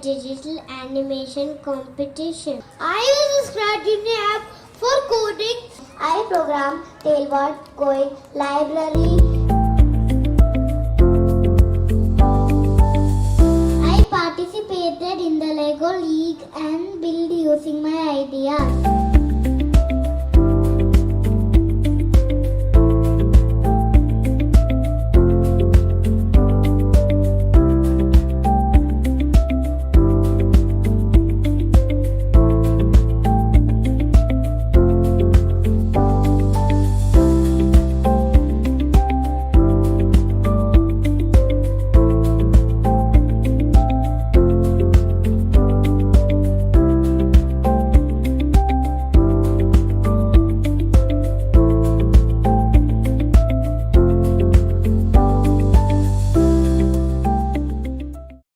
digital animation competition. I use a Sharjah app for coding. I program Tailward Going library. I participated in the Lego League and build using my ideas.